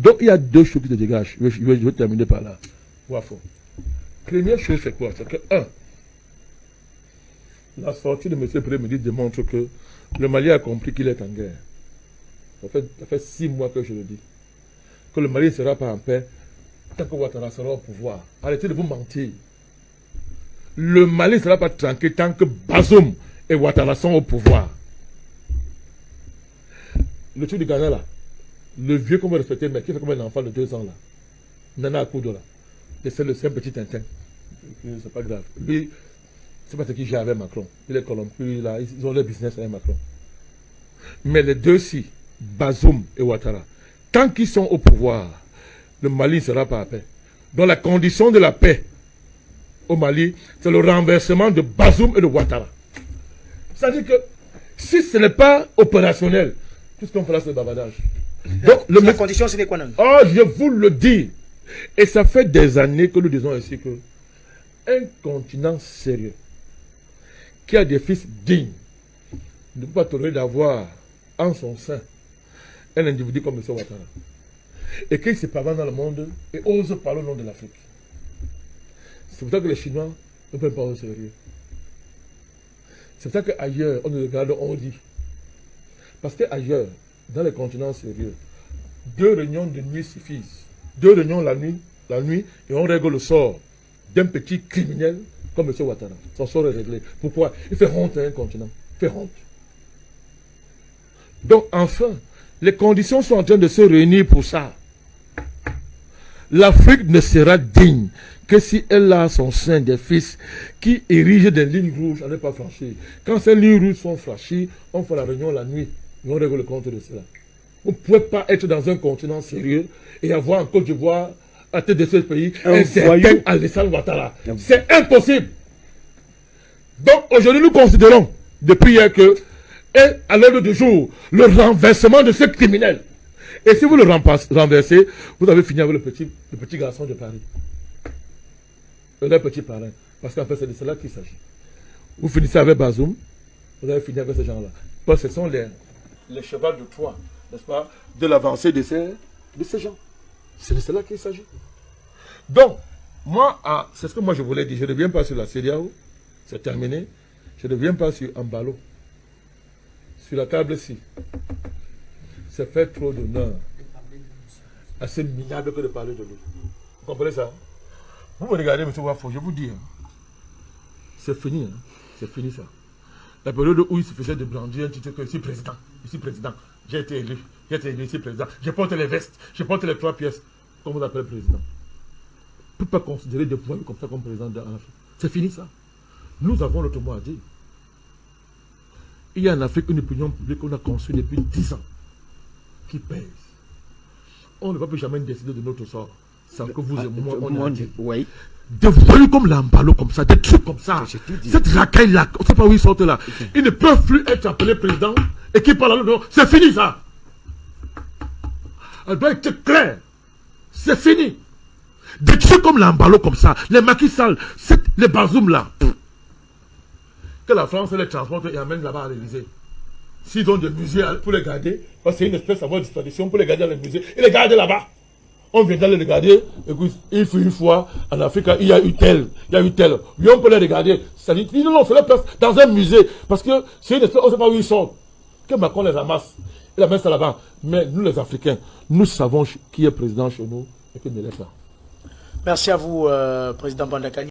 Donc il y a deux choses qui se dégagent. Je vais terminer par là. Wafo. Première chose, c'est quoi? C'est que, un, la sortie de M. le Premier ministre démontre que le Mali a compris qu'il est en guerre. Ça fait 6 mois que je le dis. Que le Mali ne sera pas en paix tant que Ouattara sera au pouvoir. Arrêtez de vous mentir. Le Mali ne sera pas tranquille tant que Bazoum et Ouattara sont au pouvoir. Le truc du Ghana là, le vieux qu'on va respecter, mais qui fait comme un enfant de 2 ans là, Nana Akoudo là, c'est un petit Tintin. C'est pas grave. Lui, c'est pas ce qu'il gère avec Macron. Il est corrompu là, ils ont leur business avec Macron. Mais les deux-ci, Bazoum et Ouattara, tant qu'ils sont au pouvoir, le Mali ne sera pas à paix. Donc la condition de la paix au Mali, c'est le renversement de Bazoum et de Ouattara. C'est-à-dire que si ce n'est pas opérationnel, tout ce qu'on fera, c'est bavardage. Donc, la condition, c'est quoi, non? Oh, je vous le dis. Et ça fait des années que nous disons ici que un continent sérieux, qui a des fils dignes, ne peut pas tolérer d'avoir en son sein un individu comme M. Ouattara. Et qu'il se parle dans le monde et ose parler au nom de l'Afrique. C'est pour ça que les Chinois ne peuvent pas au sérieux. C'est pour ça qu'ailleurs, on nous regarde, on dit. Parce qu'ailleurs, dans les continents sérieux, 2 réunions de nuit suffisent. 2 réunions la nuit, et on règle le sort d'un petit criminel comme M. Ouattara. Son sort est réglé. Pourquoi? Il fait honte à un continent. Il fait honte. Donc, enfin, les conditions sont en train de se réunir pour ça. L'Afrique ne sera digne que si elle a son sein des fils qui érigent des lignes rouges à ne pas franchir. Quand ces lignes rouges sont franchies, on fait la réunion la nuit et on règle le compte de cela. Vous ne pouvez pas être dans un continent sérieux et avoir en Côte d'Ivoire, à tête de ce pays, un certain Alassane Ouattara. C'est impossible. Donc aujourd'hui, nous considérons, depuis hier, que, et à l'heure du jour, le renversement de ce criminel. Et si vous le renversez, vous avez fini avec le petit garçon de Paris. Le petit parrain. Parce qu'en fait, c'est de cela qu'il s'agit. Vous finissez avec Bazoum, vous avez fini avec ces gens-là. Parce que ce sont les chevaux de Troie, n'est-ce pas, de l'avancée de ces gens. C'est de cela qu'il s'agit. Donc, moi, c'est ce que moi je voulais dire. Je ne reviens pas sur la CEDEAO, c'est terminé. Je ne reviens pas sur Ambalo. Sur la table-ci, c'est fait trop d'honneur à ce minable que de parler de lui. Vous comprenez ça? Vous me regardez, M. Wafo, je vous dis, hein, c'est fini, hein, c'est fini ça. La période où il se faisait de brandir un titre que je suis président, j'ai été élu, ici président, je porte les vestes, je porte les 3 pièces, comme vous appelez président. On ne peut pas considérer des voyous comme ça comme président de l'Afrique. C'est fini ça. Nous avons notre mot à dire. Il y a en Afrique une opinion publique qu'on a construite depuis 10 ans, qui pèse. On ne va plus jamais décider de notre sort. Sans que vous et moi, on dit. Oui. Des voyous comme l'Ambalo, comme ça, des trucs comme ça. Cette racaille-là, on ne sait pas où ils sortent là. Ils ne peuvent plus être appelés président et qui parlent à l'autre. C'est fini ça. Elle doit être claire. C'est fini. Des trucs comme l'Ambalo, comme ça, les Macky Sall, les Bazoum là. Que la France les transporte et amène là-bas à l'Élysée. S'ils ont des musées pour les garder, parce que c'est une espèce de tradition pour les garder dans les musées, ils les gardent là-bas. On vient d'aller regarder, écoute, il fut une fois en Afrique, il y a eu tel. Oui, on peut les regarder. Ça dit, non, c'est la place dans un musée, parce que c'est une espèce, on ne sait pas où ils sont. Que Macron les ramasse, il amène ça là-bas. Mais nous, les Africains, nous savons qui est président chez nous et qui ne l'est pas. Merci à vous, Président Bandakani.